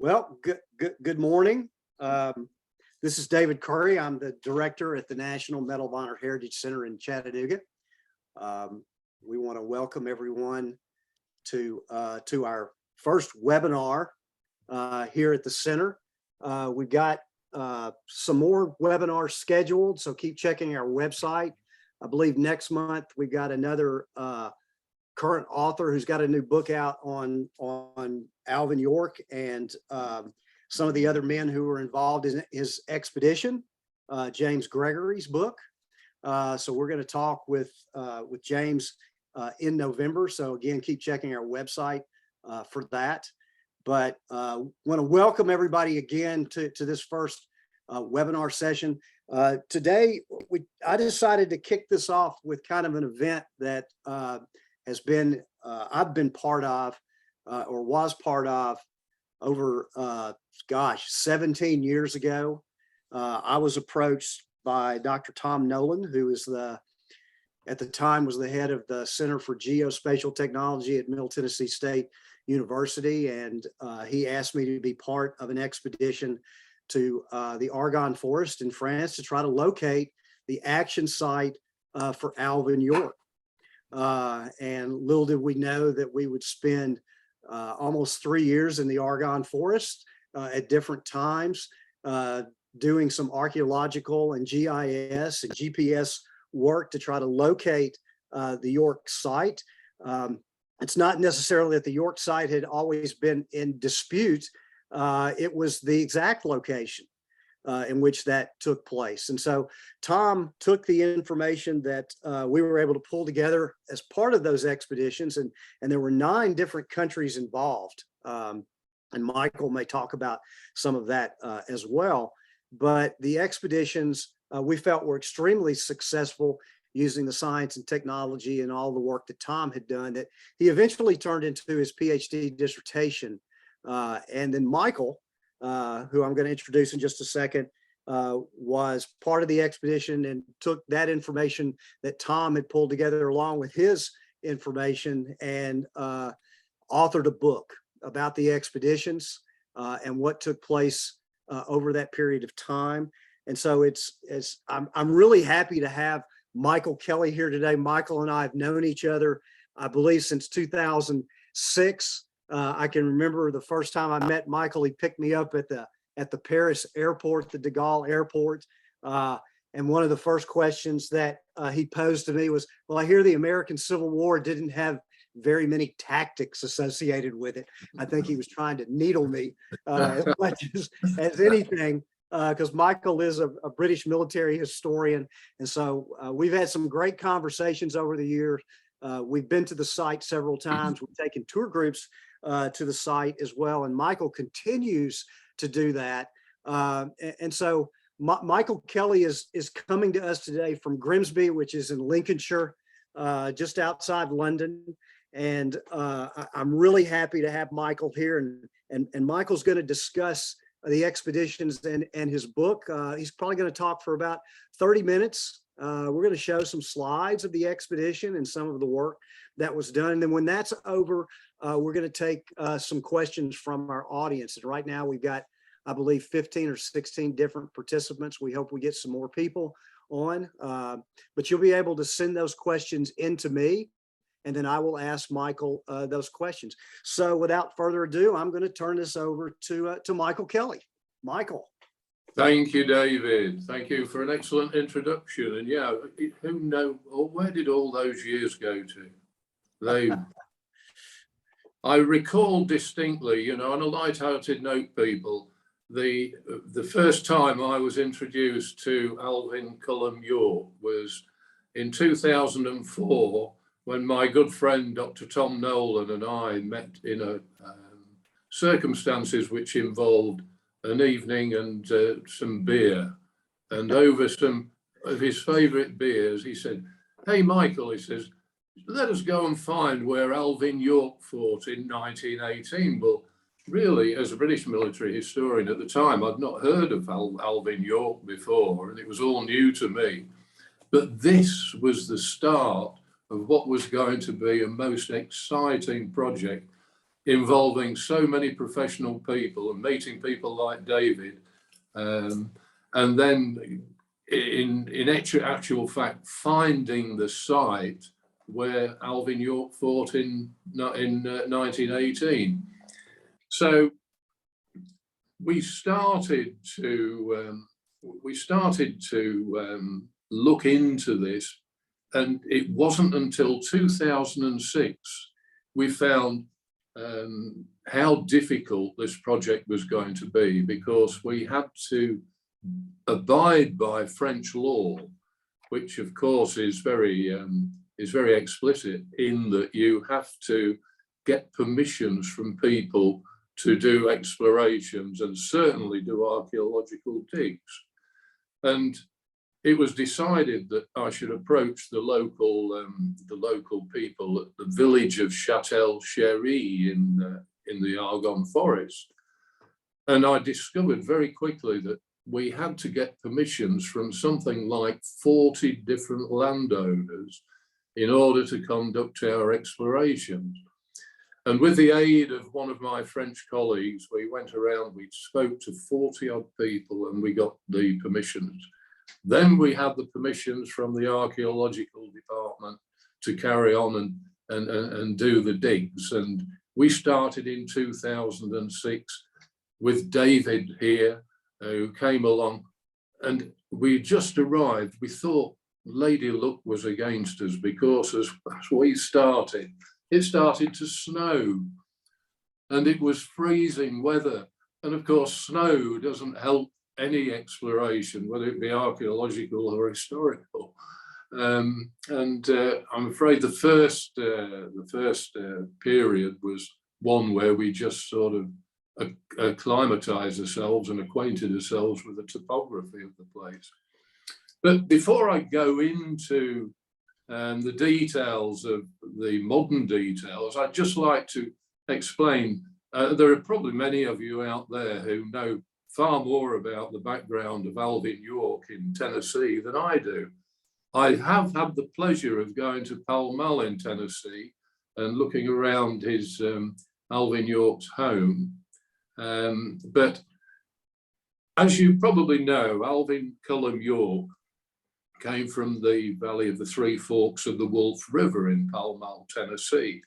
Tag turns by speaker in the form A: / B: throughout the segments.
A: Well, good morning. This is David Currey. I'm the director at the National Medal of Honor Heritage Center in Chattanooga. We want to welcome everyone to our first webinar here at the center. We've got some more webinars scheduled, so keep checking our website. I believe next month we've got another current author who's got a new book out on Alvin York and some of the other men who were involved in his expedition, James Gregory's book. So we're going to talk with James in November. So again, keep checking our website for that. But want to welcome everybody again to this first webinar session. Today, I decided to kick this off with kind of an event that has been, I've been part of, or was part of over, 17 years ago. I was approached by Dr. Tom Nolan, who is at the time was the head of the Center for Geospatial Technology at Middle Tennessee State University. And he asked me to be part of an expedition to the Argonne forest in France to try to locate the action site for Alvin York. And little did we know that we would spend almost 3 years in the Argonne forest at different times, doing some archaeological and GIS and GPS work to try to locate the York site. It's not necessarily that the York site had always been in dispute. It was the exact location in which that took place. And so Tom took the information that we were able to pull together as part of those expeditions, and there were 9 different countries involved. And Michael may talk about some of that as well. But the expeditions we felt were extremely successful using the science and technology and all the work that Tom had done that he eventually turned into his PhD dissertation. And then Michael, who I'm going to introduce in just a second, was part of the expedition and took that information that Tom had pulled together along with his information and authored a book about the expeditions and what took place over that period of time. And so I'm really happy to have Michael Kelly here today. Michael and I have known each other, I believe, since 2006. I can remember the first time I met Michael, he picked me up at the Paris airport, the de Gaulle airport. And one of the first questions that he posed to me was, well, I hear the American Civil War didn't have very many tactics associated with it. I think he was trying to needle me as much as anything, because Michael is a British military historian. And so we've had some great conversations over the years. We've been to the site several times. We've taken tour groups to the site as well. And Michael continues to do that. And so Michael Kelly is coming to us today from Grimsby, which is in Lincolnshire, just outside London. And I'm really happy to have Michael here. And Michael's going to discuss the expeditions and his book. He's probably going to talk for about 30 minutes. We're going to show some slides of the expedition and some of the work that was done. And then when that's over, we're going to take some questions from our audience. And right now we've got, I believe, 15 or 16 different participants. We hope we get some more people on, but you'll be able to send those questions into me, and then I will ask Michael those questions. So without further ado, I'm going to turn this over to Michael Kelly. Michael.
B: Thank you, David. Thank you for an excellent introduction. And yeah, who knows, or where did all those years go to? I recall distinctly, on a light-hearted note, people, the first time I was introduced to Alvin York was in 2004, when my good friend, Dr. Tom Nolan, and I met in circumstances which involved an evening and some beer. And over some of his favorite beers, he said, "Hey, Michael," he says, "let us go and find where Alvin York fought in 1918. Well, really, as a British military historian at the time, I'd not heard of Alvin York before, and it was all new to me. But this was the start of what was going to be a most exciting project involving so many professional people and meeting people like David, and then in actual fact finding the site where Alvin York fought in 1918. So we started to look into this, and it wasn't until 2006 we found how difficult this project was going to be, because we had to abide by French law, which of course is very explicit in that you have to get permissions from people to do explorations and certainly do archaeological digs. And it was decided that I should approach the local people at the village of Châtel-Chéry in the Argonne forest. And I discovered very quickly that we had to get permissions from something like 40 different landowners in order to conduct our explorations. And with the aid of one of my French colleagues, we went around, we spoke to 40 odd people, and we got the permissions. Then we had the permissions from the Archaeological department to carry on and do the digs. And we started in 2006 with David here, who came along, and we just arrived. We thought Lady Luck was against us, because as we started, it started to snow and it was freezing weather. And of course, snow doesn't help any exploration, whether it be archaeological or historical. I'm afraid the first period was one where we just sort of acclimatized ourselves and acquainted ourselves with the topography of the place. But before I go into the details of the modern details, I'd just like to explain, there are probably many of you out there who know far more about the background of Alvin York in Tennessee than I do. I have had the pleasure of going to Pall Mall in Tennessee and looking around his Alvin York's home. But as you probably know, Alvin Cullum York came from the valley of the Three Forks of the Wolf River in Pall Mall, Tennessee.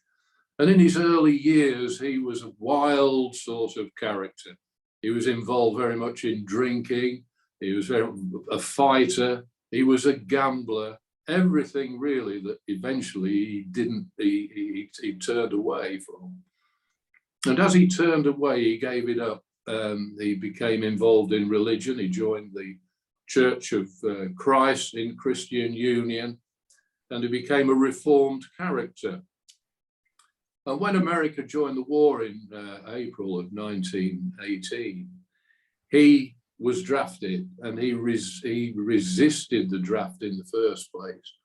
B: And in his early years, he was a wild sort of character. He was involved very much in drinking. He was a fighter. He was a gambler. Everything really that eventually he turned away from. And as he turned away, he gave it up. He became involved in religion. He joined the Church of Christ in Christian Union, and he became a reformed character. And when America joined the war in April of 1918, he was drafted, and he resisted the draft in the first place,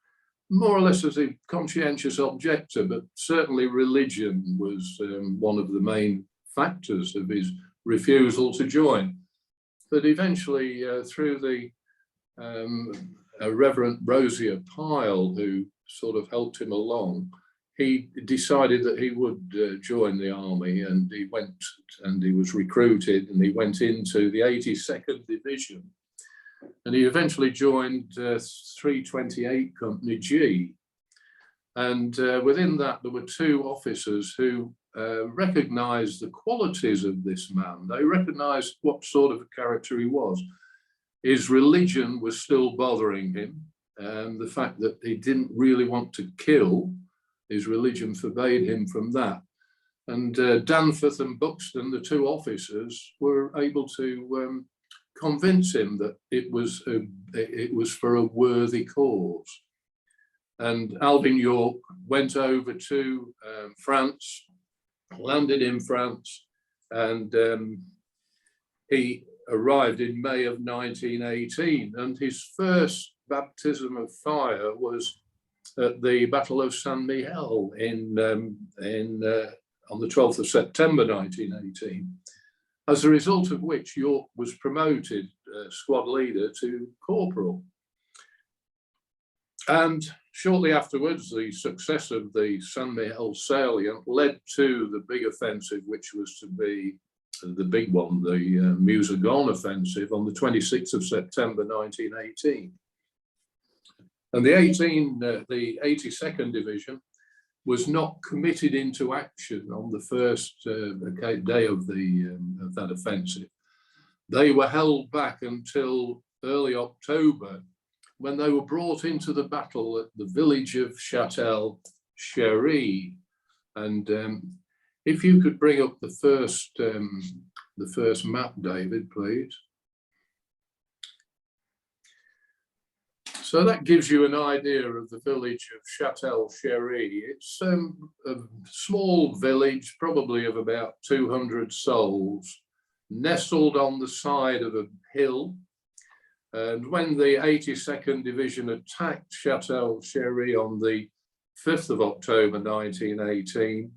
B: more or less as a conscientious objector, but certainly religion was one of the main factors of his refusal to join. But eventually, through the Reverend Rosier Pyle, who sort of helped him along, he decided that he would join the army, and he went and he was recruited, and he went into the 82nd Division, and he eventually joined 328 Company G. And within that, there were two officers who recognized the qualities of this man. They recognized what sort of a character he was. His religion was still bothering him, and the fact that he didn't really want to kill, his religion forbade him from that. And Danforth and Buxton, the two officers, were able to convince him that it was for a worthy cause. And Alvin York went over to France, landed in France, and he arrived in May of 1918. And his first baptism of fire was at the Battle of Saint Mihiel on the 12th of September 1918, as a result of which York was promoted squad leader to corporal. And shortly afterwards, the success of the San Miguel salient led to the big offensive, which was to be the big one, the Argonne offensive on the 26th of September 1918. And the 82nd Division was not committed into action on the first day of that offensive. They were held back until early October, when they were brought into the battle at the village of Châtel-Chery. And if you could bring up the first map, David, please. So that gives you an idea of the village of Châtel-Chery. It's a small village, probably of about 200 souls, nestled on the side of a hill. And when the 82nd Division attacked Châtel-Chery on the 5th of October 1918,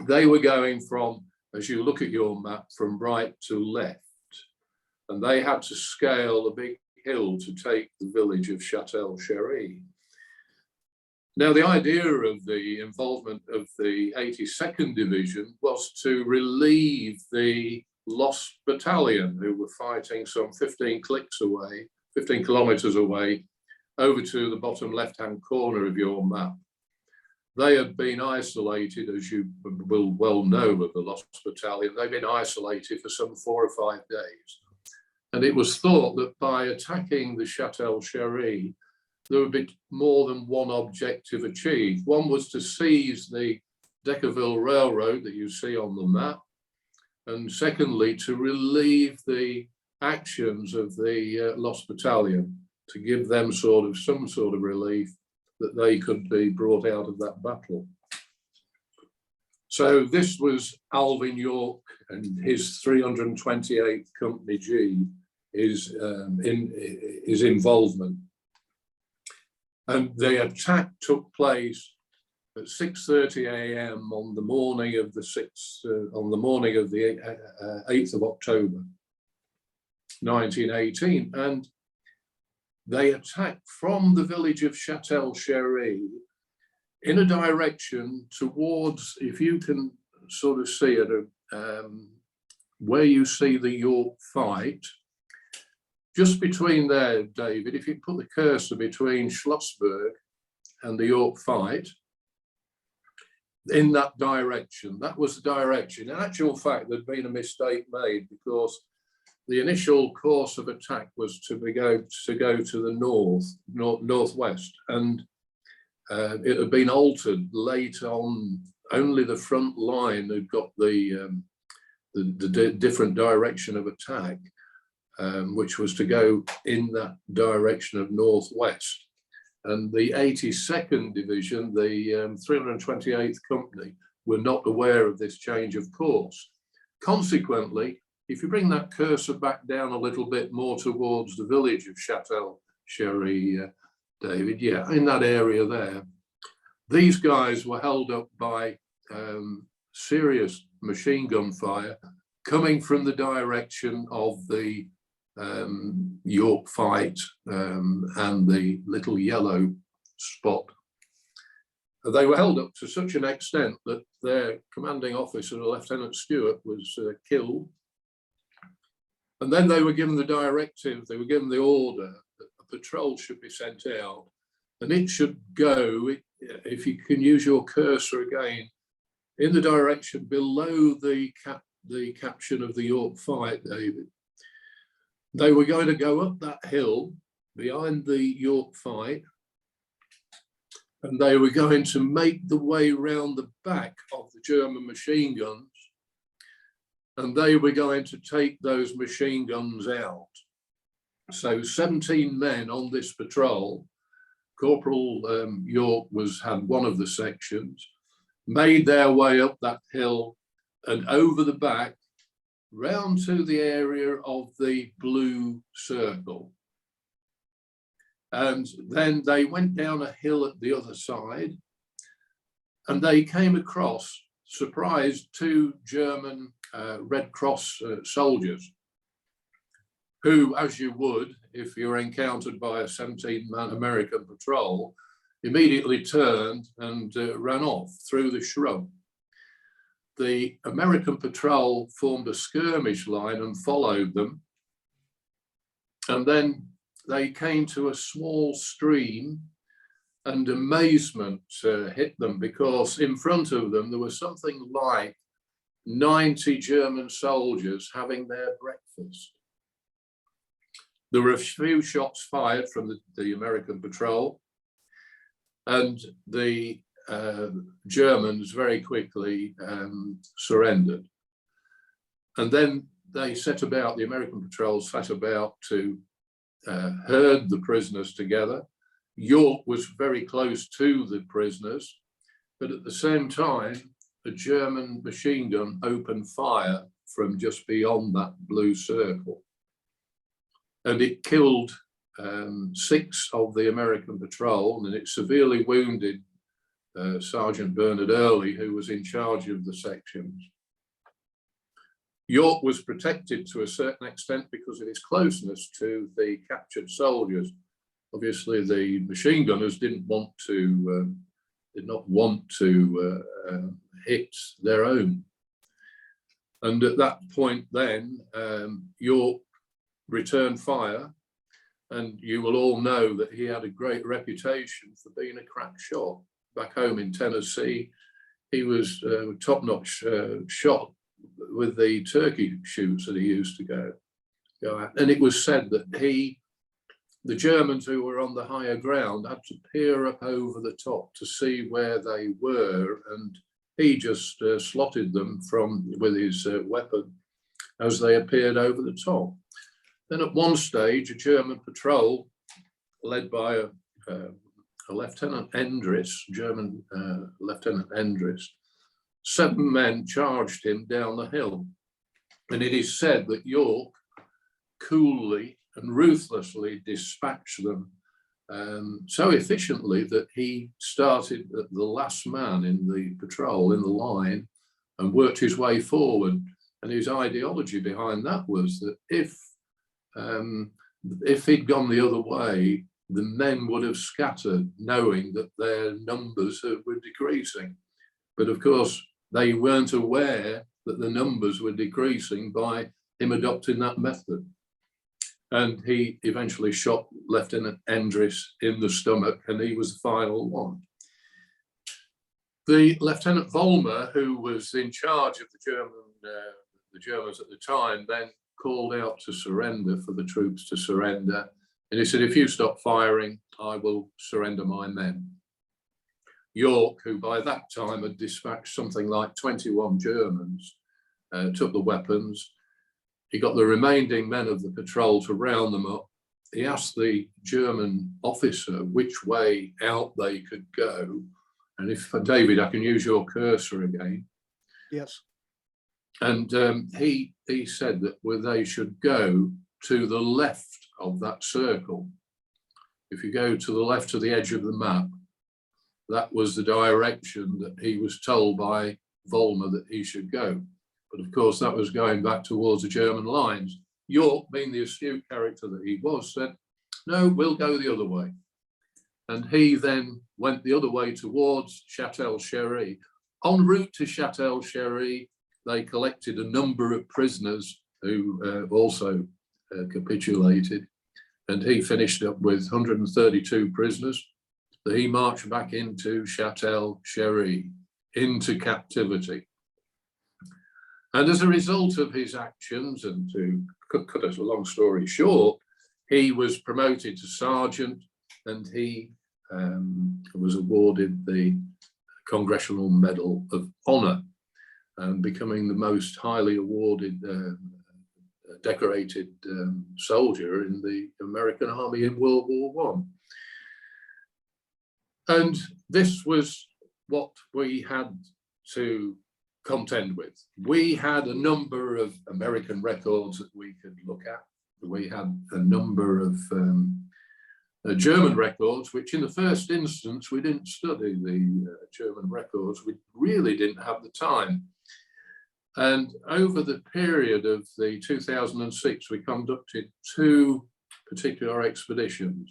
B: they were going from, as you look at your map, from right to left. And they had to scale a big hill to take the village of Châtel-Chery. Now, the idea of the involvement of the 82nd Division was to relieve the lost battalion, who were fighting some 15 kilometers away, over to the bottom left-hand corner of your map. They had been isolated, as you will well know of the lost battalion. They've been isolated for some 4 or 5 days. And it was thought that by attacking the Châtel-Chery, there would be more than one objective achieved. One was to seize the Deckerville Railroad that you see on the map. And secondly, to relieve the actions of the lost battalion, to give them some sort of relief that they could be brought out of that battle. So this was Alvin York and his 328th Company G, his involvement. And the attack took place at 6:30 a.m. on the morning of the 8th of October, 1918, and they attacked from the village of Châtel-Chery in a direction towards, if you can sort of see it, where you see the York fight, just between there, David, if you put the cursor between Schlossberg and the York fight, in that direction, that was the direction. In actual fact, there'd been a mistake made, because the initial course of attack was to go to the northwest, and it had been altered late on. Only the front line had got the different direction of attack, which was to go in that direction of northwest. And the 82nd Division, the 328th Company, were not aware of this change of course. Consequently, if you bring that cursor back down a little bit more towards the village of Châtel-Chery, David, yeah, in that area there, these guys were held up by serious machine gun fire coming from the direction of the York fight and the little yellow spot. They were held up to such an extent that their commanding officer, Lieutenant Stewart, was killed. And then they were given the directive, they were given the order that a patrol should be sent out, and it should go, if you can use your cursor again, in the direction below the caption of the York fight, David. They were going to go up that hill behind the York fight, and they were going to make the way round the back of the German machine guns, and they were going to take those machine guns out. So 17 men on this patrol, Corporal York had one of the sections, made their way up that hill and over the back, round to the area of the blue circle. And then they went down a hill at the other side, and they came across, surprised, 2 German Red Cross soldiers. who, as you would if you were encountered by a 17-man American patrol, immediately turned and ran off through the shrub. The American patrol formed a skirmish line and followed them. And then they came to a small stream, and amazement hit them, because in front of them there was something like 90 German soldiers having their breakfast. There were a few shots fired from the American patrol, and the Germans very quickly surrendered. And then they set about, the American patrols set about to herd the prisoners together. York was very close to the prisoners, but at the same time, a German machine gun opened fire from just beyond that blue circle. And it killed 6 of the American patrol, and it severely wounded Sergeant Bernard Early, who was in charge of the sections. York was protected to a certain extent because of his closeness to the captured soldiers. Obviously, the machine gunners did not want to hit their own. And at that point then, York returned fire, and you will all know that he had a great reputation for being a crack shot. Back home in Tennessee, he was a top-notch shot with the turkey shoots that he used to go at. And it was said that the Germans who were on the higher ground had to peer up over the top to see where they were, and he just slotted them with his weapon as they appeared over the top. Then at one stage, a German patrol led by a Lieutenant Endres, German Lieutenant Endres, 7 men charged him down the hill. And it is said that York coolly and ruthlessly dispatched them so efficiently that he started at the last man in the patrol, in the line, and worked his way forward. And his ideology behind that was that if he'd gone the other way, the men would have scattered, knowing that their numbers were decreasing. But of course, they weren't aware that the numbers were decreasing by him adopting that method. And he eventually shot Lieutenant Endres in the stomach, and he was the final one. The Lieutenant Vollmer, who was in charge of the Germans at the time, then called out to surrender, for the troops to surrender. And he said, if you stop firing, I will surrender my men. York, who by that time had dispatched something like 21 Germans, took the weapons. He got the remaining men of the patrol to round them up. He asked the German officer which way out they could go. And if, David, I can use your cursor again.
A: Yes.
B: And he said that they should go to the left of that circle. If you go to the left of the edge of the map, that was the direction that he was told by Vollmer that he should go. But of course, that was going back towards the German lines. York, being the astute character that he was, said, no, we'll go the other way. And he then went the other way towards Châtel-Chery. En route to Châtel-Chery, they collected a number of prisoners who also capitulated. And he finished up with 132 prisoners. So he marched back into Châtel-Chery, into captivity. And as a result of his actions, and to cut a long story short, he was promoted to sergeant, and he was awarded the Congressional Medal of Honor, becoming the most highly awarded decorated soldier in the American Army in World War I. And this was what we had to contend with. We had a number of American records that we could look at. We had a number of German records, which in the first instance, we didn't study the German records. We really didn't have the time. And over the period of the 2006, we conducted 2 particular expeditions.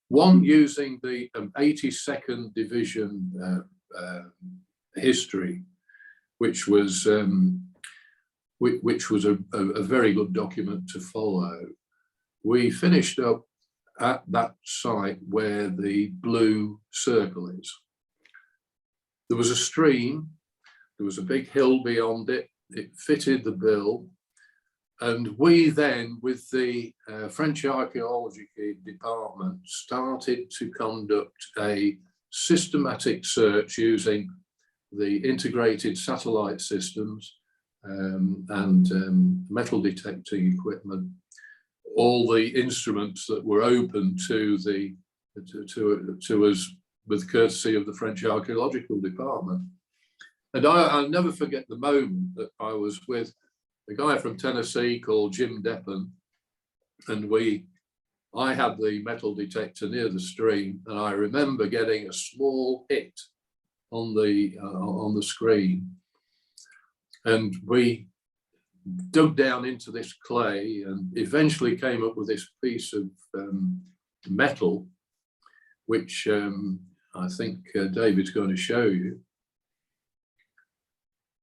B: One using the 82nd Division history, which was a very good document to follow. We finished up at that site where the blue circle is. There was a stream, there was a big hill beyond it, it fitted the bill, and we then, with the French Archaeological department, started to conduct a systematic search using the integrated satellite systems and metal detecting equipment, all the instruments that were open to us with courtesy of the French Archaeological department. And I'll never forget the moment that I was with a guy from Tennessee called Jim Deppen, and I had the metal detector near the stream, and I remember getting a small hit on the screen, and we dug down into this clay and eventually came up with this piece of metal, which I think David's going to show you.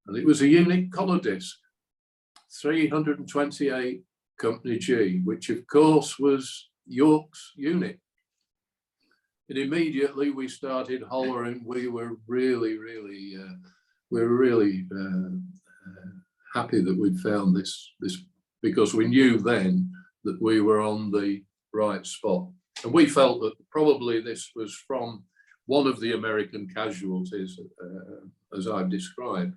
B: And it was a unique collar disc, 328 Company G, which of course was York's unit. And immediately we started hollering. We were really happy that we'd found this, because we knew then that we were on the right spot. And we felt that probably this was from one of the American casualties, as I've described.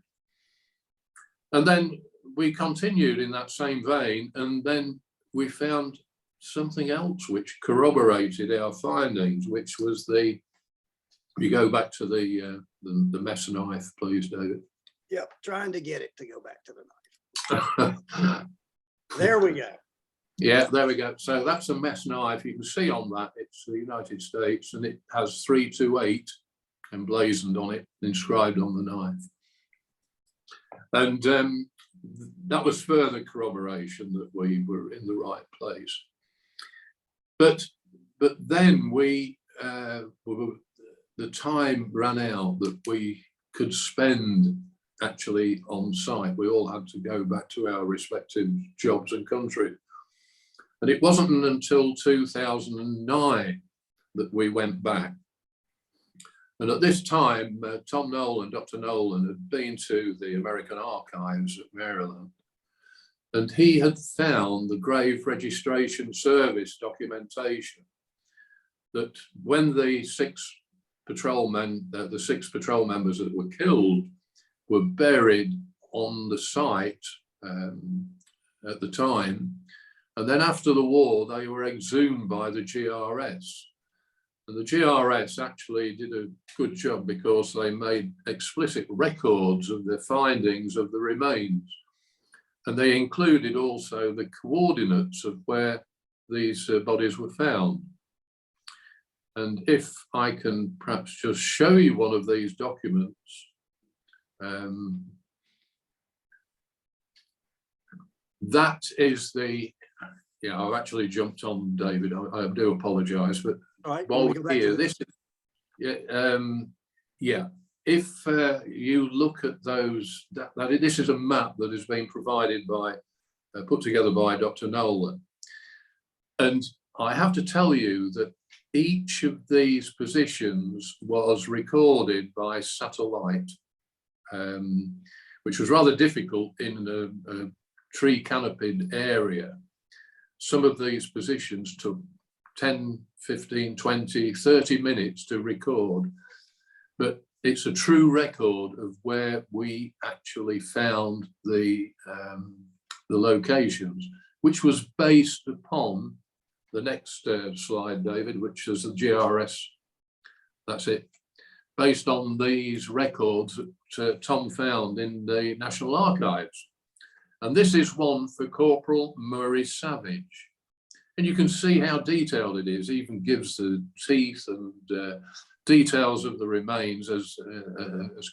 B: And then we continued in that same vein, and then we found something else which corroborated our findings, which was you go back to the mess knife, please, David.
A: Yep, trying to get it to go back to the knife. There we go.
B: Yeah, there we go. So that's a mess knife. You can see on that, it's the United States, and it has 328 emblazoned on it, inscribed on the knife. And that was further corroboration that we were in the right place. But then the time ran out that we could spend actually on site. We all had to go back to our respective jobs and country. And it wasn't until 2009 that we went back. And at this time, Tom Nolan, Dr. Nolan, had been to the American Archives at Maryland, and he had found the Grave Registration Service documentation that when the 6 patrol members that were killed were buried on the site at the time, and then after the war, they were exhumed by the GRS. And the GRS actually did a good job because they made explicit records of the findings of the remains. And they included also the coordinates of where these bodies were found. And if I can perhaps just show you one of these documents. That is I've actually jumped on, David. I do apologize, but
A: right,
B: while we're here, this is, if you look at those, this is a map that has been provided by, put together by Dr. Nolan. And I have to tell you that each of these positions was recorded by satellite, which was rather difficult in a tree canopied area. Some of these positions took 10, 15, 20, 30 minutes to record, but it's a true record of where we actually found the locations, which was based upon the next slide, David, which is the GRS. That's it. Based on these records that Tom found in the National Archives. And this is one for Corporal Murray Savage. And you can see how detailed it is, even gives the teeth and details of the remains as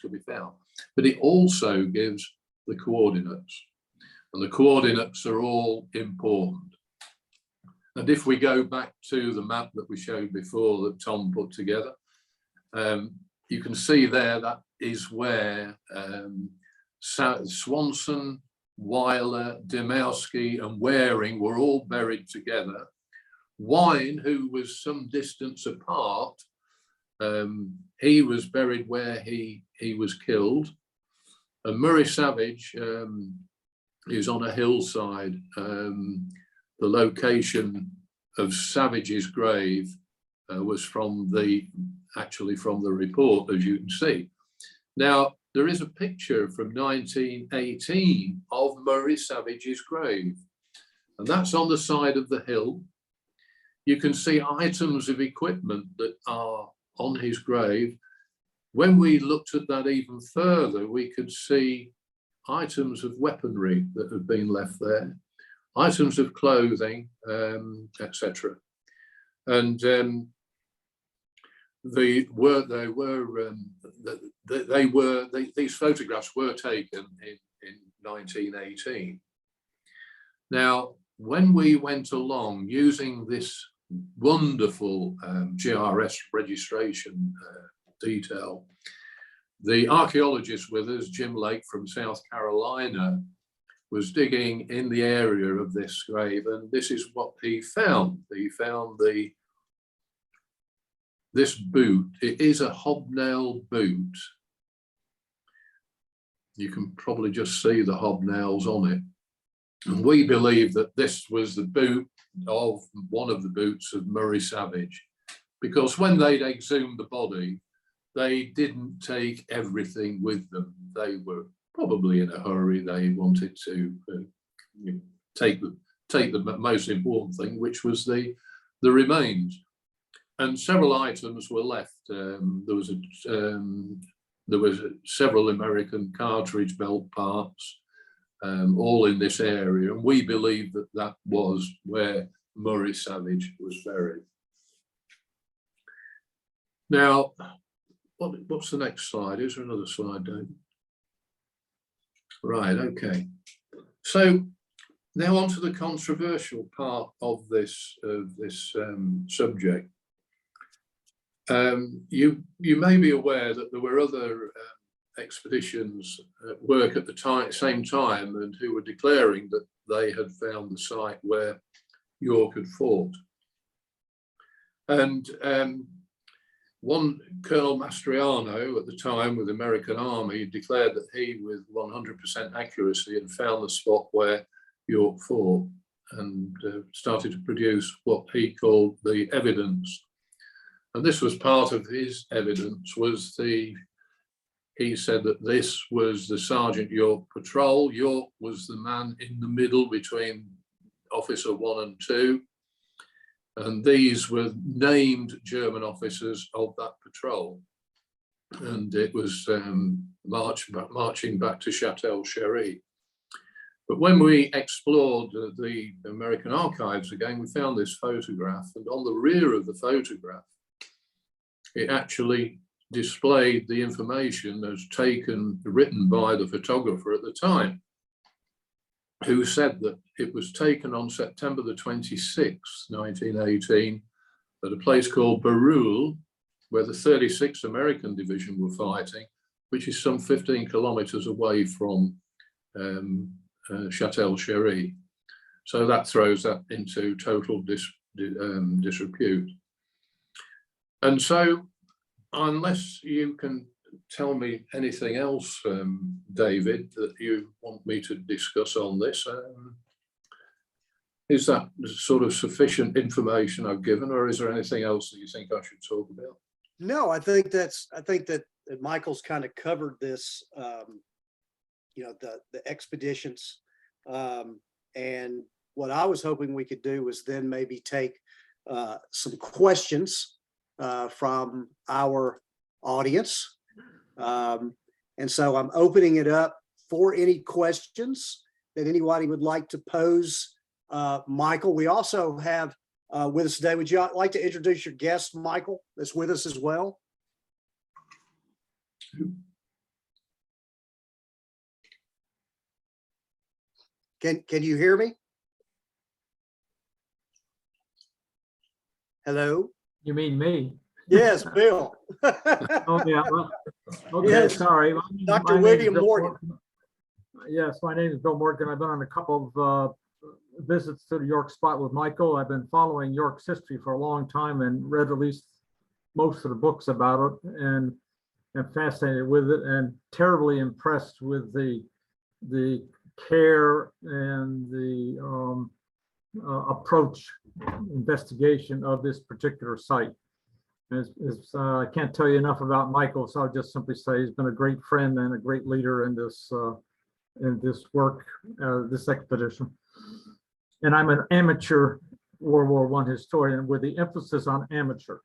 B: could be found. But it also gives the coordinates. And the coordinates are all important. And if we go back to the map that we showed before that Tom put together, you can see there that is where Swanson, Weiler, Demowski and Waring were all buried together. Wine, who was some distance apart, he was buried where he was killed. And Murray Savage is on a hillside. The location of Savage's grave was actually from the report, as you can see. Now, there is a picture from 1918 of Murray Savage's grave, and that's on the side of the hill. You can see items of equipment that are on his grave. When we looked at that even further, we could see items of weaponry that have been left there, items of clothing, etc. And these photographs were taken in 1918. Now, when we went along using this wonderful GRS registration detail, the archaeologist with us, Jim Lake from South Carolina, was digging in the area of this grave, and this is what he found. He found this boot. It is a hobnail boot. You can probably just see the hobnails on it. And we believe that this was the boot of one of the boots of Murray Savage, because when they'd exhumed the body, they didn't take everything with them. They were probably in a hurry. They wanted to take the most important thing, which was the remains. And several items were left. There was several American cartridge belt parts, all in this area, and we believe that that was where Murray Savage was buried. Now, what's the next slide? Is there another slide, David? Right, okay. So now on to the controversial part of this subject. You may be aware that there were other expeditions at work at the same time, and who were declaring that they had found the site where York had fought. And one Colonel Mastriano at the time with the American Army declared that he, with 100% accuracy, had found the spot where York fought, and started to produce what he called the evidence. And this was part of his evidence, he said that this was the Sergeant York patrol. York was the man in the middle between Officer 1 and 2. And these were named German officers of that patrol. And it was marching back to Châtel Chery. But when we explored the American archives again, we found this photograph. And on the rear of the photograph, it actually displayed the information as written by the photographer at the time, who said that it was taken on September the 26th, 1918, at a place called Baroul, where the 36th American Division were fighting, which is some 15 kilometers away from Châtel Chery. So that throws that into total disrepute. And so, unless you can tell me anything else, David, that you want me to discuss on this, is that sort of sufficient information I've given, or is there anything else that you think I should talk about?
A: No, I think that Michael's kind of covered this, the expeditions, and what I was hoping we could do was then maybe take some questions from our audience. And so I'm opening it up for any questions that anybody would like to pose. Michael, we also have with us today, would you like to introduce your guest, Michael, that's with us as well? Can you hear me? Hello?
C: You mean me?
A: Yes, Bill.
C: Oh, yeah. Well, okay,
A: Yes,
C: sorry.
A: Dr.
C: My name is
A: William
C: Bill
A: Morgan.
C: Yes, my name is Bill Morgan. I've been on a couple of visits to the York spot with Michael. I've been following York's history for a long time and read at least most of the books about it, and am fascinated with it and terribly impressed with the care and the approach investigation of this particular site. I can't tell you enough about Michael, so I'll just simply say he's been a great friend and a great leader in this work, this expedition. And I'm an amateur World War I historian with the emphasis on amateur.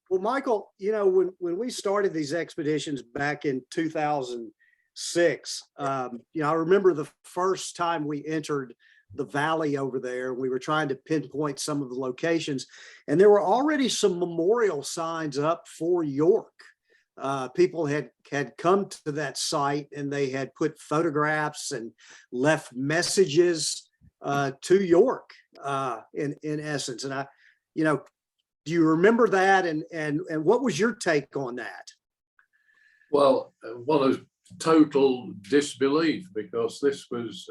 A: Well, Michael, you know, when we started these expeditions back in 2006, you know, I remember the first time we entered the valley over there, we were trying to pinpoint some of the locations, and there were already some memorial signs up for York. People had come to that site and they had put photographs and left messages to York in essence. And you know, do you remember that? And what was your take on that?
B: Well, one of total disbelief, because this was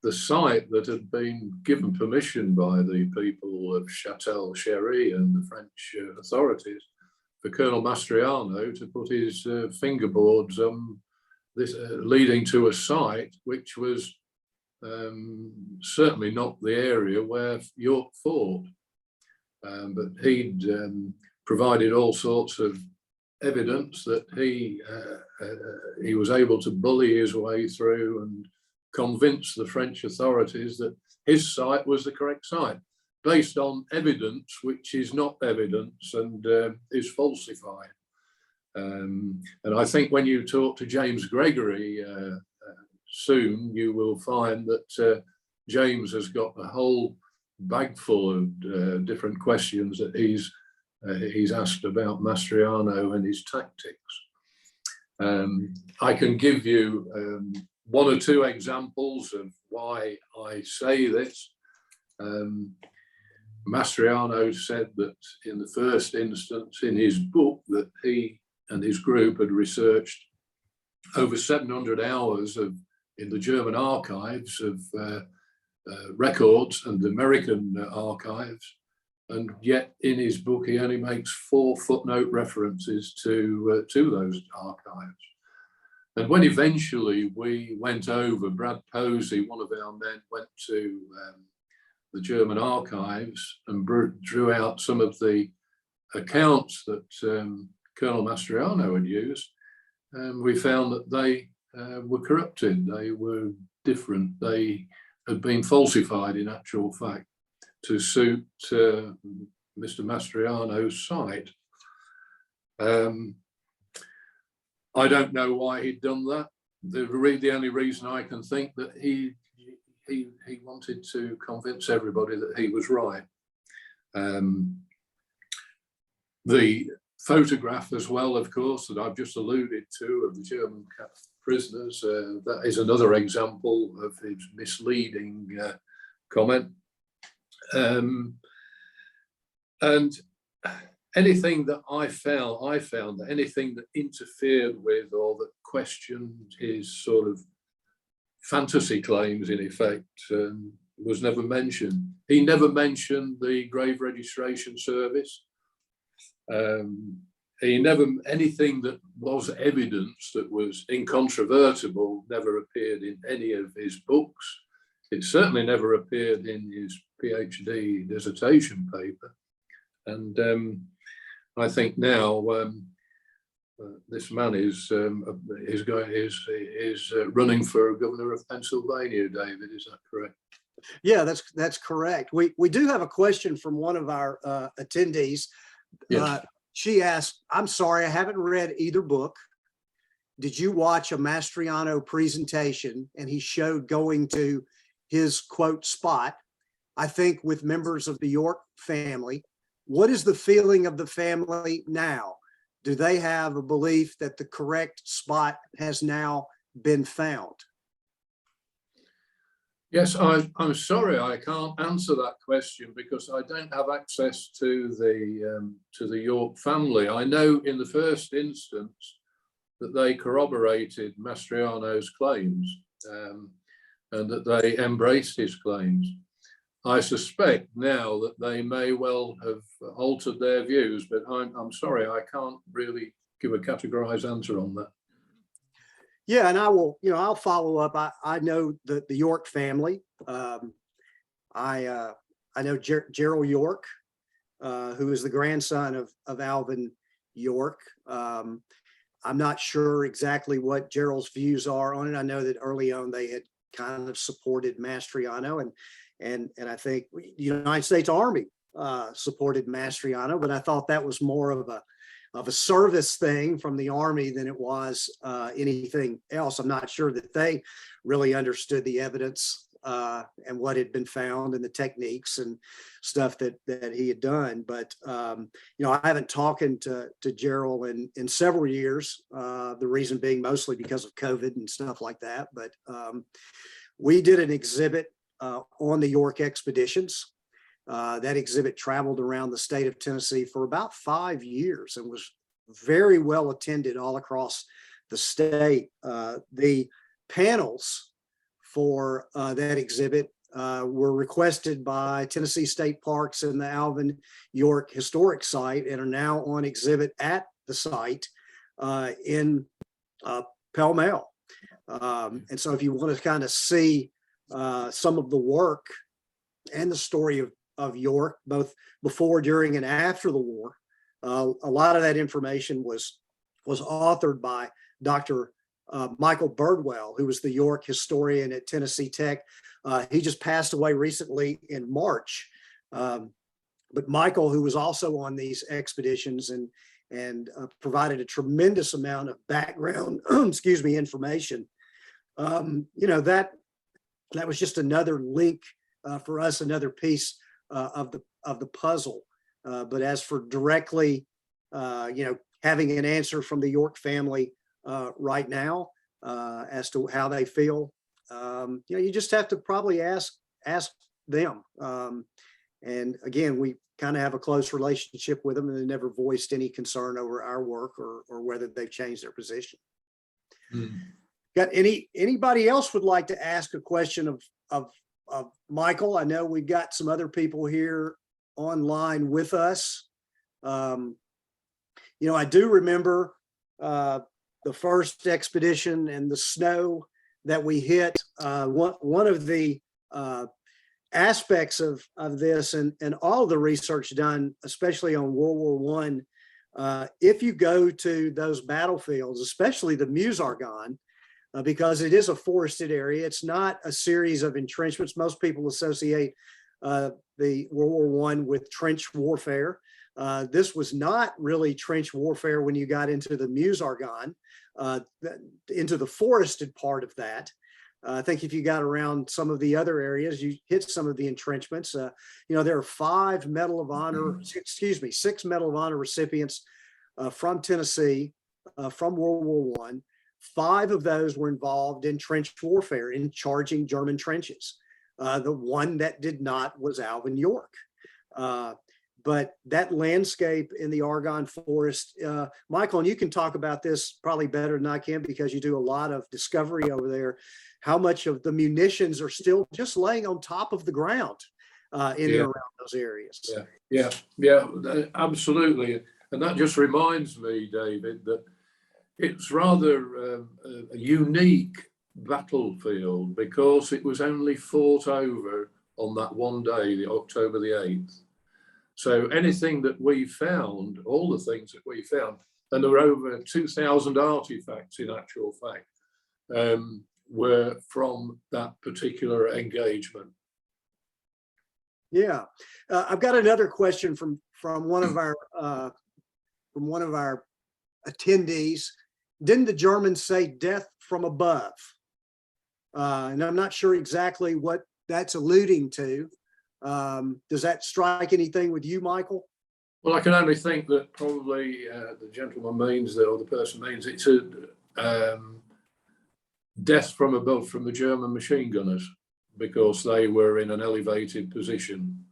B: the site that had been given permission by the people of Châtel Chery and the French authorities for Colonel Mastriano to put his fingerboards on this, leading to a site which was certainly not the area where York fought. But he'd provided all sorts of evidence that he was able to bully his way through and convince the French authorities that his site was the correct site, based on evidence which is not evidence and is falsified. And I think when you talk to James Gregory soon, you will find that James has got a whole bag full of different questions that he's asked about Mastriano and his tactics. I can give you one or two examples of why I say this. Mastriano said that in the first instance in his book that he and his group had researched over 700 hours in the German archives of records and the American archives, and yet in his book he only makes 4 footnote references to those archives. And when eventually we went over, Brad Posey, one of our men, went to the German archives and drew out some of the accounts that Colonel Mastriano had used, and we found that they were corrupted, they were different, they had been falsified in actual fact to suit Mr. Mastriano's site. I don't know why he'd done that. The only reason I can think that he wanted to convince everybody that he was right. The photograph as well, of course, that I've just alluded to of the German prisoners, that is another example of his misleading comment. And anything that I found that anything that interfered with or that questioned his sort of fantasy claims, in effect, was never mentioned. He never mentioned the grave registration service. He never, anything that was evidence that was incontrovertible never appeared in any of his books. It certainly never appeared in his PhD dissertation paper. And I think now this man is running for governor of Pennsylvania. David, is that correct?
A: Yeah, that's correct. We do have a question from one of our attendees. Yes. She asked, I'm sorry, I haven't read either book. Did you watch a Mastriano presentation and he showed going to his quote spot, I think with members of the York family? What is the feeling of the family now? do they have a belief that the correct spot has now been found?
B: Yes, I'm sorry, I can't answer that question because I don't have access to the York family. I know in the first instance that they corroborated Mastriano's claims and that they embraced his claims. I suspect now that they may well have altered their views, but I'm sorry, I can't really give a categorized answer on that.
A: Yeah, and I will, I'll follow up. I know the York family. I know Gerald York, who is the grandson of Alvin York. I'm not sure exactly what Gerald's views are on it. I know that early on they had kind of supported Mastriano, and I think the United States Army supported Mastriano, but I thought that was more of a service thing from the Army than it was anything else. I'm not sure that they really understood the evidence and what had been found and the techniques and stuff that he had done. But, I haven't talked to Gerald in several years, the reason being mostly because of COVID and stuff like that. But we did an exhibit on the York expeditions. That exhibit traveled around the state of Tennessee for about 5 years and was very well attended all across the state. The panels for that exhibit were requested by Tennessee State Parks and the Alvin York Historic Site and are now on exhibit at the site in Pell Mell. And so if you want to kind of see some of the work and the story of York, both before, during, and after the war. A lot of that information was authored by Dr. Michael Birdwell, who was the York historian at Tennessee Tech. He just passed away recently in March. But Michael, who was also on these expeditions and provided a tremendous amount of background, information. That was just another link for us, another piece of the puzzle. But as for directly, having an answer from the York family right now as to how they feel, you just have to probably ask them. And again, we kind of have a close relationship with them, and they never voiced any concern over our work or whether they've changed their position. Got anybody else would like to ask a question of Michael? I know we've got some other people here online with us. I do remember the first expedition and the snow that we hit. One of the aspects of this and all of the research done, especially on World War I, if you go to those battlefields, especially the Meuse Argonne, because it is a forested area. It's not a series of entrenchments. Most people associate the World War I with trench warfare. This was not really trench warfare when you got into the Meuse Argonne, into the forested part of that. I think if you got around some of the other areas, you hit some of the entrenchments. There are 6 Medal of Honor recipients from Tennessee from World War I. 5 of those were involved in trench warfare, in charging German trenches. The one that did not was Alvin York. But that landscape in the Argonne forest, Michael, and you can talk about this probably better than I can because you do a lot of discovery over there, how much of the munitions are still just laying on top of the ground in and around those areas.
B: Yeah, absolutely. And that just reminds me, David, that it's rather a unique battlefield because it was only fought over on that one day, the October the 8th. So anything that we found, all the things that we found, and there were over 2,000 artifacts in actual fact, were from that particular engagement.
A: Yeah, I've got another question from one of our attendees. Didn't the Germans say death from above? And I'm not sure exactly what that's alluding to. Does that strike anything with you, Michael?
B: Well, I can only think that probably the gentleman means that, or the person means it's a death from above from the German machine gunners, because they were in an elevated position.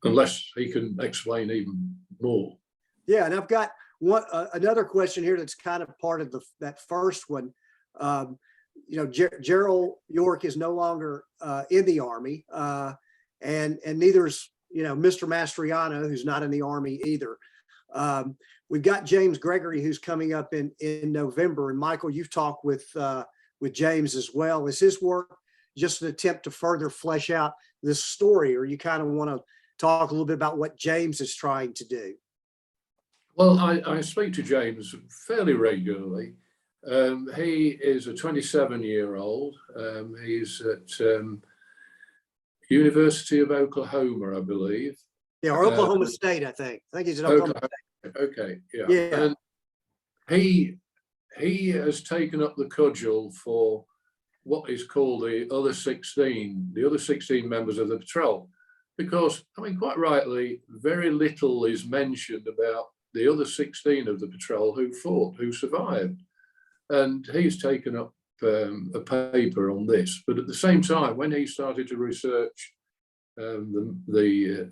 B: Unless he can explain even more.
A: Yeah, and I've got one another question here that's kind of part of that first one. You know, Gerald York is no longer in the Army, and neither's, you know, Mr. Mastriano, who's not in the Army either. We've got James Gregory, who's coming up in November, and Michael, you've talked with James as well. Is his work just an attempt to further flesh out this story, or you kind of want to talk a little bit about what James is trying to do?
B: Well, I speak to James fairly regularly. He is a 27-year-old. He's at University of Oklahoma, I believe.
A: Yeah, or Oklahoma State, I think. I think he's at Oklahoma State.
B: Okay, yeah.
A: Yeah.
B: And he has taken up the cudgel for what is called the other 16 members of the patrol, because, I mean, quite rightly, very little is mentioned about the other 16 of the patrol who fought, who survived. And he's taken up a paper on this. But at the same time, when he started to research the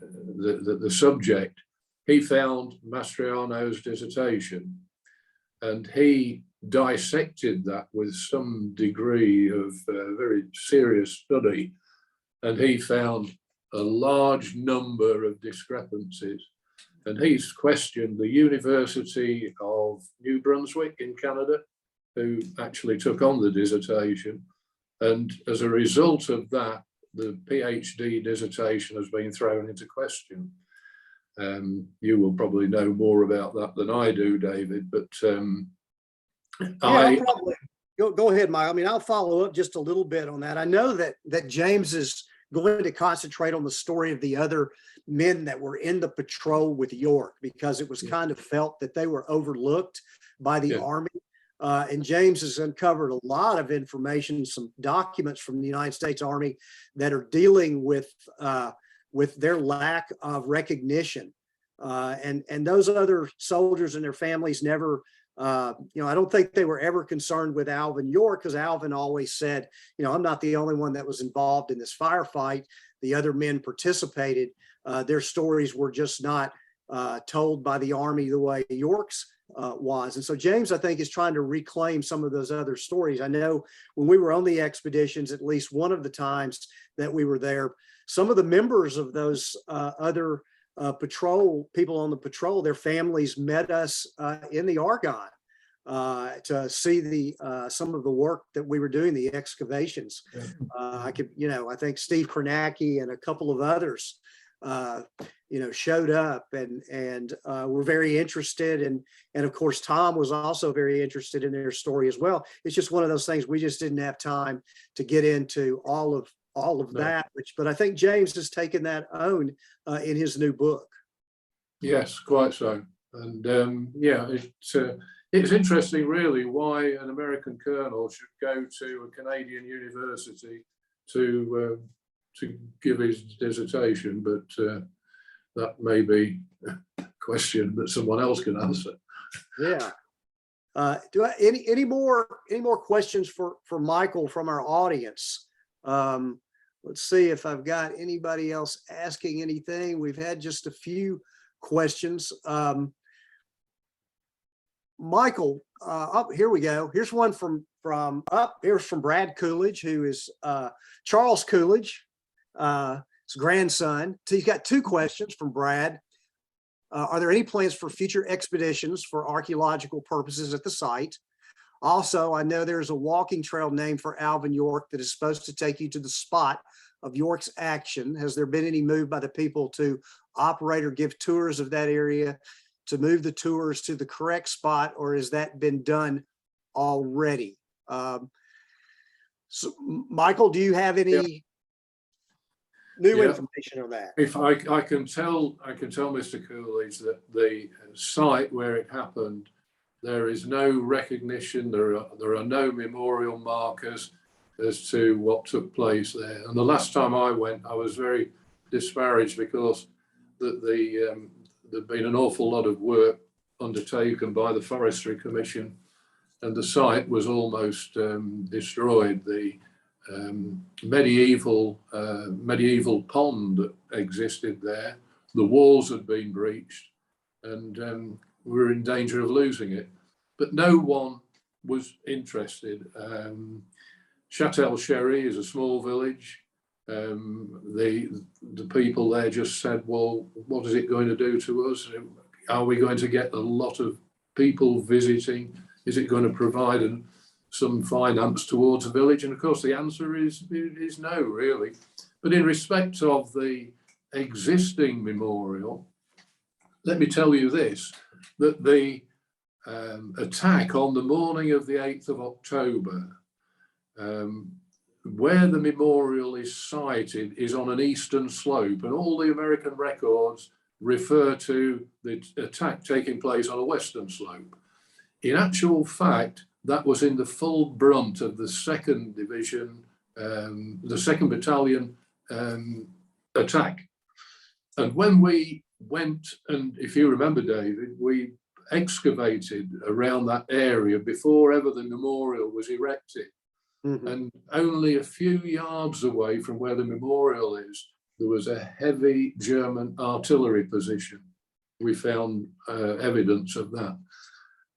B: subject, he found Mastriano's dissertation, and he dissected that with some degree of very serious study, and he found a large number of discrepancies. And he's questioned the University of New Brunswick in Canada, who actually took on the dissertation. And as a result of that, the PhD dissertation has been thrown into question. You will probably know more about that than I do, David, but
A: I'll probably go ahead, Mike. I mean, I'll follow up just a little bit on that. I know that James is going to concentrate on the story of the other men that were in the patrol with York, because it was kind of felt that they were overlooked by the Army. And James has uncovered a lot of information, some documents from the United States Army that are dealing with their lack of recognition. And those other soldiers and their families never, you know, I don't think they were ever concerned with Alvin York, because Alvin always said, you know, I'm not the only one that was involved in this firefight. The other men participated. Their stories were just not told by the Army the way York's was. And so James, I think, is trying to reclaim some of those other stories. I know when we were on the expeditions, at least one of the times that we were there, some of the members of those other patrol people on the patrol, their families met us in the Argonne to see some of the work that we were doing, the excavations. I think Steve Kornacki and a couple of others, showed up and were very interested. And of course, Tom was also very interested in their story as well. It's just one of those things, we just didn't have time to get into all of that, but I think James has taken that on in his new book.
B: Yes, quite so. And it's interesting, really, why an American colonel should go to a Canadian university to give his dissertation, but that may be a question that someone else can answer.
A: Yeah. Do I any more questions for Michael from our audience? Let's see if I've got anybody else asking anything. We've had just a few questions. Michael, here we go. Here's one from Brad Coolidge, who is Charles Coolidge, his grandson. So he's got two questions from Brad. Are there any plans for future expeditions for archaeological purposes at the site? Also, I know there's a walking trail named for Alvin York that is supposed to take you to the spot of York's action. Has there been any move by the people to operate or give tours of that area to move the tours to the correct spot, or has that been done already? So, Michael, do you have any new information on that?
B: If I can tell Mr. Coolidge that the site where it happened, there is no recognition, there are no memorial markers as to what took place there. And the last time I went, I was very disparaged because there'd been an awful lot of work undertaken by the Forestry Commission, and the site was almost destroyed. The medieval pond that existed there, the walls had been breached, and we were in danger of losing it. But no one was interested. Châtel-Chery is a small village. The people there just said, well, what is it going to do to us? Are we going to get a lot of people visiting? Is it going to provide some finance towards the village? And of course, the answer is no, really. But in respect of the existing memorial, let me tell you this, that the attack on the morning of the 8th of October, where the memorial is sited is on an eastern slope, and all the American records refer to the attack taking place on a western slope. In actual fact, that was in the full brunt of the 2nd Division, the 2nd Battalion attack. And when we went, and if you remember, David, we excavated around that area before ever the memorial was erected. Mm-hmm. And only a few yards away from where the memorial is, there was a heavy German artillery position. We found evidence of that.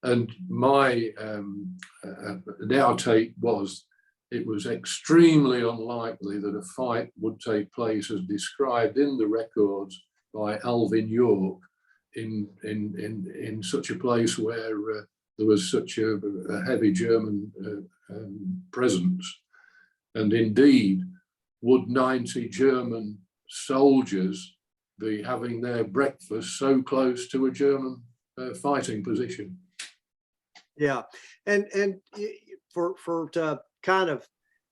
B: And my our take was, it was extremely unlikely that a fight would take place as described in the records by Alvin York in such a place where there was such a heavy German presence. And indeed, would 90 German soldiers be having their breakfast so close to a German fighting position?
A: Yeah, and for to kind of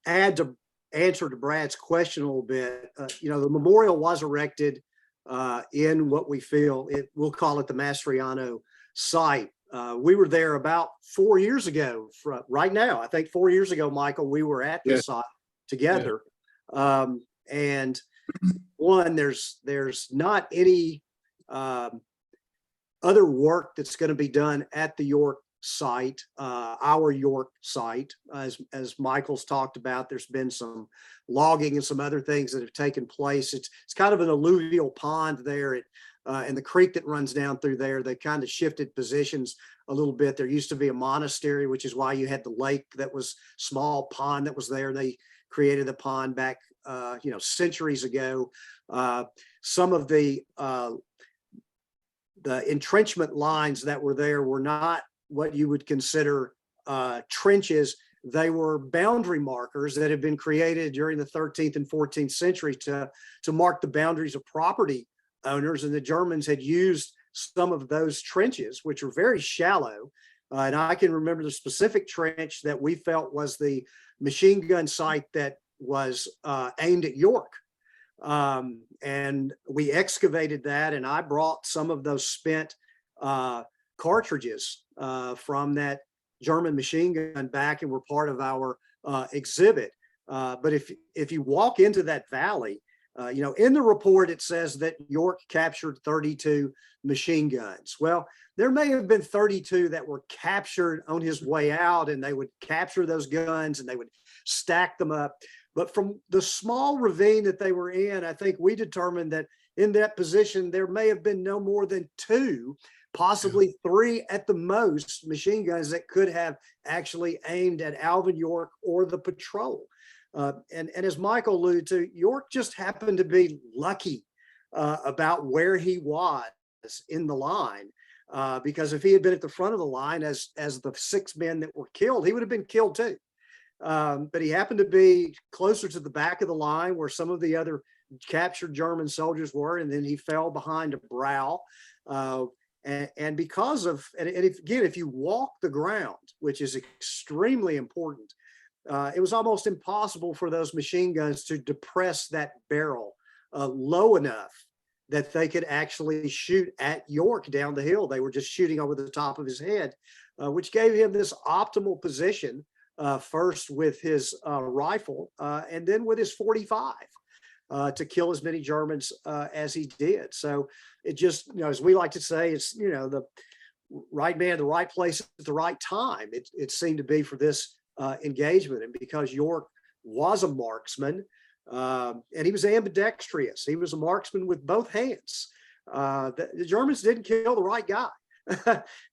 A: add to answer to Brad's question a little bit, the memorial was erected in what we feel we'll call it the Mastriano site. We were there about 4 years ago. Right now, I think 4 years ago, Michael, we were at the site together. Yeah. And one, there's not any other work that's going to be done at the York site, our York site, as Michael's talked about. There's been some logging and some other things that have taken place. It's kind of an alluvial pond there and the creek that runs down through there. They kind of shifted positions a little bit. There used to be a monastery, which is why you had the lake that was small pond that was there. They created the pond back centuries ago. Some of the entrenchment lines that were there were not what you would consider trenches. They were boundary markers that had been created during the 13th and 14th century to mark the boundaries of property owners. And the Germans had used some of those trenches, which were very shallow. And I can remember the specific trench that we felt was the machine gun site that was aimed at York. And we excavated that, and I brought some of those spent cartridges from that German machine gun back and were part of our exhibit. But if you walk into that valley, in the report, it says that York captured 32 machine guns. Well, there may have been 32 that were captured on his way out, and they would capture those guns and they would stack them up. But from the small ravine that they were in, I think we determined that in that position, there may have been no more than 2, possibly 3 at the most, machine guns that could have actually aimed at Alvin York or the patrol. And as Michael alluded to, York just happened to be lucky about where he was in the line, because if he had been at the front of the line as the 6 men that were killed, he would have been killed too. But he happened to be closer to the back of the line where some of the other captured German soldiers were, and then he fell behind a brow. And because of, and if you walk the ground, which is extremely important, it was almost impossible for those machine guns to depress that barrel low enough that they could actually shoot at York down the hill. They were just shooting over the top of his head, which gave him this optimal position, first with his rifle and then with his .45. to kill as many Germans as he did. So it just, as we like to say, it's, the right man, the right place at the right time. It seemed to be for this engagement. And because York was a marksman, and he was ambidextrous, he was a marksman with both hands. The Germans didn't kill the right guy.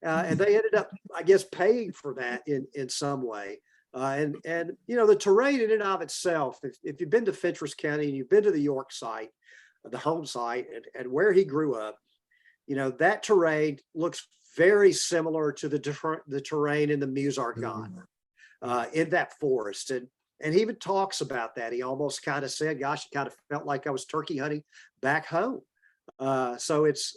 A: And they ended up, I guess, paying for that in some way. And the terrain in and of itself, if you've been to Fentress County and you've been to the York site, the home site, and where he grew up, that terrain looks very similar to the terrain in the Meuse Argonne, in that forest. And he even talks about that. He almost kind of said, gosh, it kind of felt like I was turkey hunting back home. So it's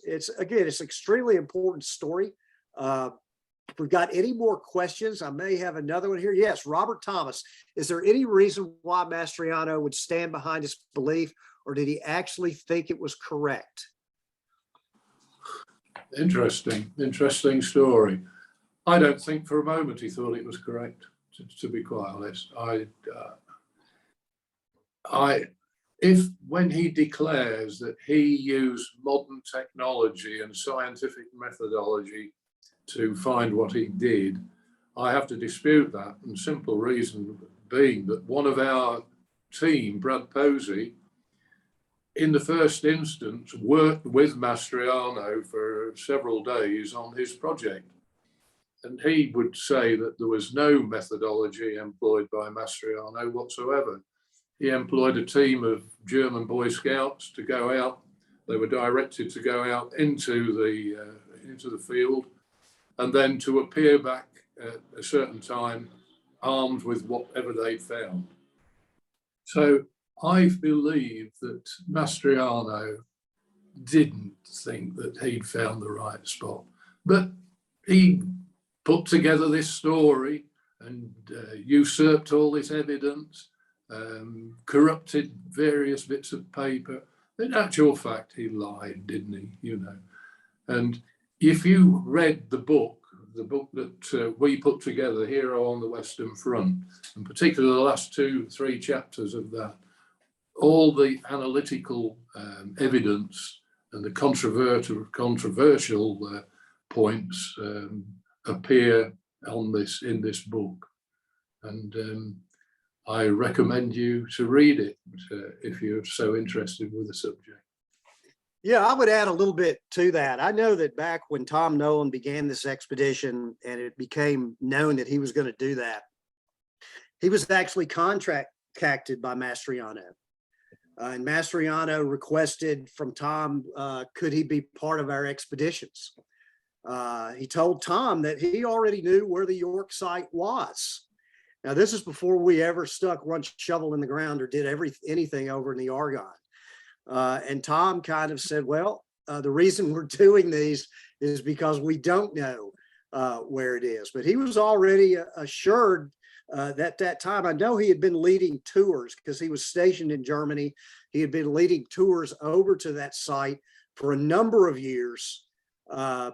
A: extremely important story. If we've got any more questions, I may have another one here. Yes, Robert Thomas, is there any reason why Mastriano would stand behind his belief, or did he actually think it was correct?
B: Interesting story. I don't think for a moment he thought it was correct, to be quite honest. If when he declares that he used modern technology and scientific methodology to find what he did, I have to dispute that, and simple reason being that one of our team, Brad Posey, in the first instance worked with Mastriano for several days on his project. And he would say that there was no methodology employed by Mastriano whatsoever. He employed a team of German Boy Scouts to go out. They were directed to go out into the field, and then to appear back at a certain time armed with whatever they found. So I believe that Mastriano didn't think that he'd found the right spot, but he put together this story and usurped all this evidence, corrupted various bits of paper. In actual fact, he lied, didn't he? And if you read the book that we put together, Hero on the Western Front, and particularly the last 2-3 chapters of that, all the analytical evidence and the controversial points appear in this book. And I recommend you to read it if you're so interested with the subject.
A: Yeah, I would add a little bit to that. I know that back when Tom Nolan began this expedition and it became known that he was going to do that, he was actually contracted by Mastriano. And Mastriano requested from Tom, could he be part of our expeditions? He told Tom that he already knew where the York site was. Now, this is before we ever stuck one shovel in the ground or did anything over in the Argonne. And Tom kind of said, well, the reason we're doing these is because we don't know where it is. But he was already assured that time. I know he had been leading tours because he was stationed in Germany. He had been leading tours over to that site for a number of years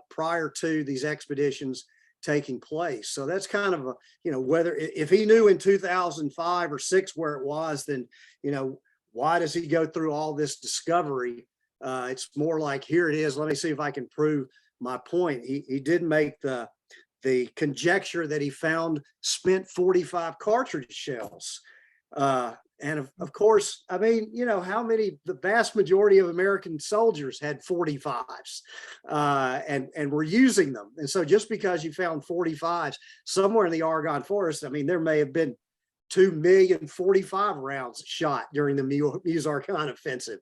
A: prior to these expeditions taking place. So that's kind of whether if he knew in 2005 or 6 where it was, then why does he go through all this discovery? It's more like, here it is. Let me see if I can prove my point. He did make the conjecture that he found spent 45 cartridge shells. And of course, I mean, the vast majority of American soldiers had 45s and were using them. And so just because you found 45s somewhere in the Argonne forest, I mean, there may have been 2 million 45 rounds shot during the Meuse Argonne offensive.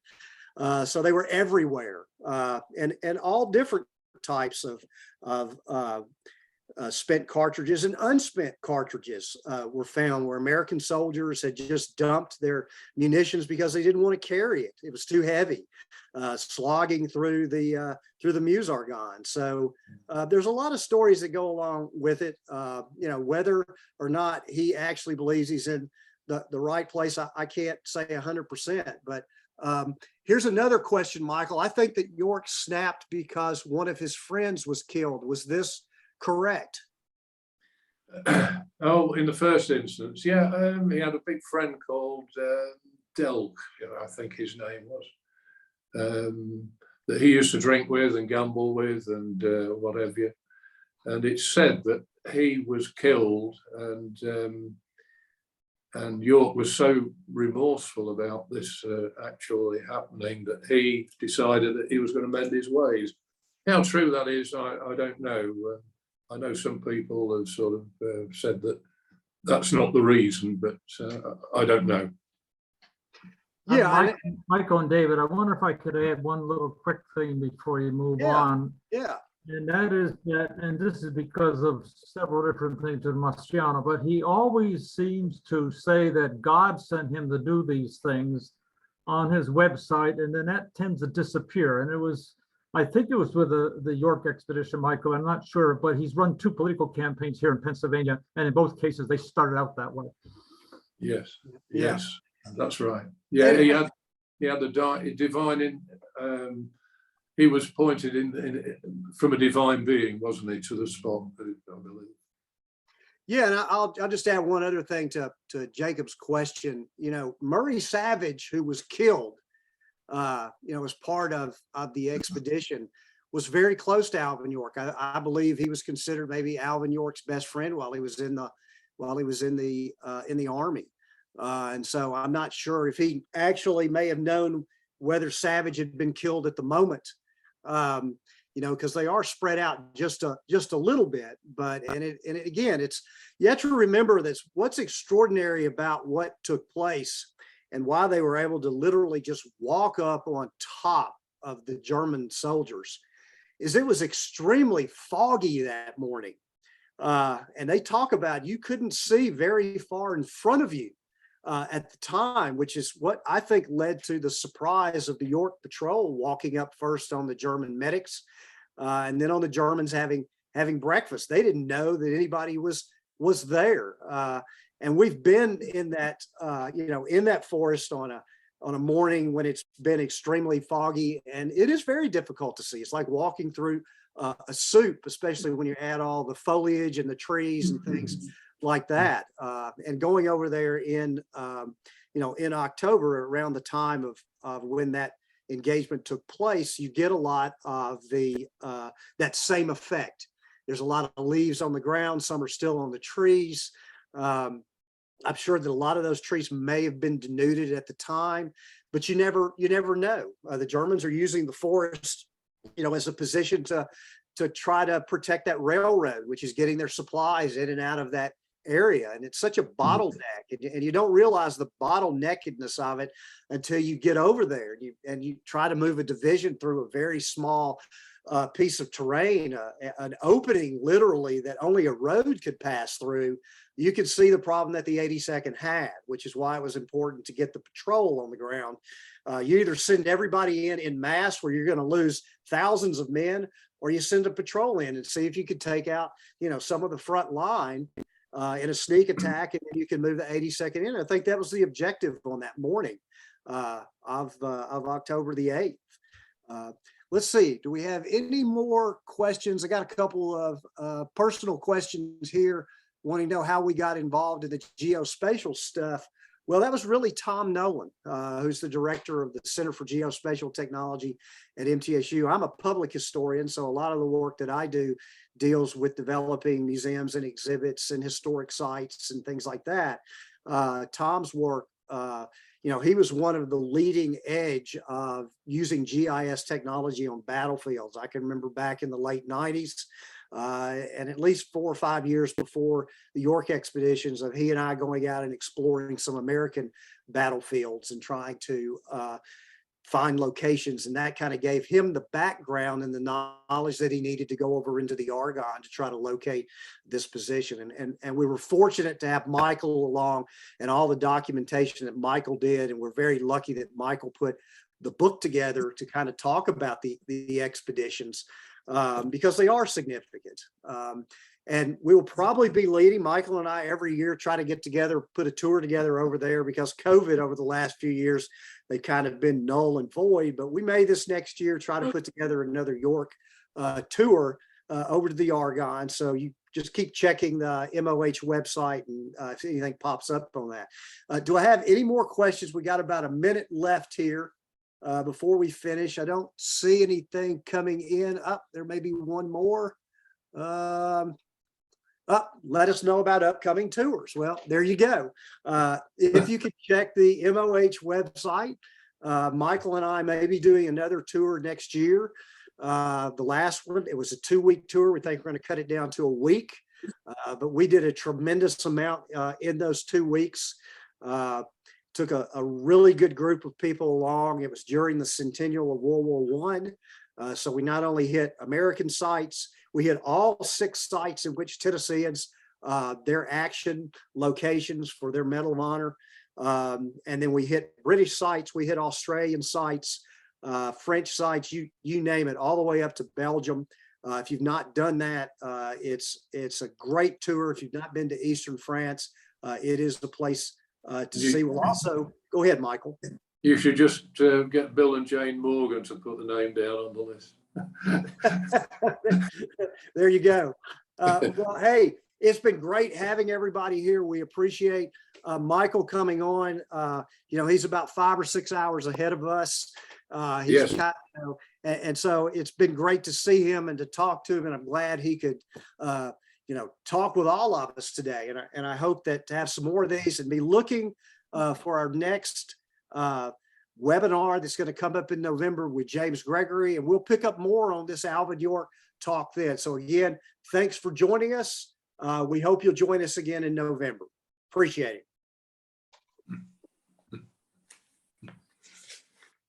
A: So they were everywhere, and all different types of spent cartridges and unspent cartridges were found where American soldiers had just dumped their munitions because they didn't want to carry it. It was too heavy, slogging through the Meuse Argonne. So there's a lot of stories that go along with it. Whether or not he actually believes he's in the right place, I can't say 100%. But here's another question, Michael. I think that York snapped because one of his friends was killed. Was this correct?
B: Oh, in the first instance, yeah. He had a big friend called Delk, I think his name was, that he used to drink with and gamble with and what have you. And it's said that he was killed, and York was so remorseful about this actually happening that he decided that he was going to mend his ways. How true that is, I don't know. I know some people have sort of said that that's not the reason, but I don't know.
A: Yeah,
C: Michael and David, I wonder if I could add one little quick thing before you move on.
A: yeah.
C: And that is that, and this is because of several different things in Mastriano, but he always seems to say that God sent him to do these things on his website, and then that tends to disappear. And it was, I think it was with the York expedition, Michael, I'm not sure, but he's run 2 political campaigns here in Pennsylvania, and in both cases, they started out that way.
B: Yes,
A: Yeah.
B: yes, that's right. Yeah, he had the divine, he was pointed in from a divine being, wasn't he, to the spot, I believe.
A: Yeah, and I'll just add one other thing to Jacob's question. You know, Murray Savage, who was killed, as part of the expedition, was very close to Alvin York. I believe he was considered maybe Alvin York's best friend while he was in the army. And so I'm not sure if he actually may have known whether Savage had been killed at the moment. Because they are spread out just a little bit, but again, it's, you have to remember that what's extraordinary about what took place and why they were able to literally just walk up on top of the German soldiers is it was extremely foggy that morning. And they talk about you couldn't see very far in front of you at the time, which is what I think led to the surprise of the York Patrol walking up first on the German medics, and then on the Germans having breakfast. They didn't know that anybody was there, and we've been in that in that forest on a morning when it's been extremely foggy, and it is very difficult to see. It's like walking through a soup, especially when you add all the foliage and the trees and things like that. And going over there in October, around the time of when that engagement took place, you get a lot of that same effect. There's a lot of leaves on the ground. Some are still on the trees. I'm sure that a lot of those trees may have been denuded at the time, but you never know. The Germans are using the forest, as a position to try to protect that railroad, which is getting their supplies in and out of that area. And it's such a bottleneck, and you don't realize the bottleneckedness of it until you get over there and you try to move a division through a very small piece of terrain, an opening literally that only a road could pass through. You could see the problem that the 82nd had, which is why it was important to get the patrol on the ground. You either send everybody in mass where you're going to lose thousands of men, or you send a patrol in and see if you could take out, some of the front line in a sneak attack, and then you can move the 82nd in. I think that was the objective on that morning of October the 8th. Let's see, do we have any more questions? I got a couple of personal questions here, wanting to know how we got involved in the geospatial stuff. Well, that was really Tom Nolan, who's the director of the Center for Geospatial Technology at MTSU. I'm a public historian, so a lot of the work that I do deals with developing museums and exhibits and historic sites and things like that. Tom's work, he was one of the leading edge of using GIS technology on battlefields. I can remember back in the late 90s, and at least 4 or 5 years before the York expeditions, of he and I going out and exploring some American battlefields and trying to find locations. And that kind of gave him the background and the knowledge that he needed to go over into the Argonne to try to locate this position. And we were fortunate to have Michael along and all the documentation that Michael did. And we're very lucky that Michael put the book together to kind of talk about the expeditions, because they are significant. And we will probably be leading, Michael and I, every year, try to get together, put a tour together over there, because COVID over the last few years, they've kind of been null and void. But we may this next year try to put together another York tour over to the Argonne. So you just keep checking the MOH website and if anything pops up on that. Do I have any more questions? We got about a minute left here before we finish. I don't see anything coming in. There may be one more. Let us know about upcoming tours. Well, there you go. If you could check the MOH website, Michael and I may be doing another tour next year. The last one, it was a 2-week tour. We think we're going to cut it down to a week, but we did a tremendous amount in those 2 weeks. Took a really good group of people along. It was during the centennial of World War I. So we not only hit American sites, we hit all 6 sites in which Tennesseans, their action locations for their Medal of Honor. And then we hit British sites, we hit Australian sites, French sites, you name it, all the way up to Belgium. If you've not done that, it's a great tour. If you've not been to Eastern France, it is the place to see. We'll also, go ahead, Michael.
B: You should just get Bill and Jane Morgan to put the name down on the list.
A: There you go. Well, hey, it's been great having everybody here. We appreciate Michael coming on. He's about 5 or 6 hours ahead of us.
B: Yes.
A: And so it's been great to see him and to talk to him. And I'm glad he could, talk with all of us today. And I hope that to have some more of these and be looking for our next webinar that's going to come up in November with James Gregory, and we'll pick up more on this Alvin York talk then. So again, thanks for joining us. We hope you'll join us again in November. Appreciate it.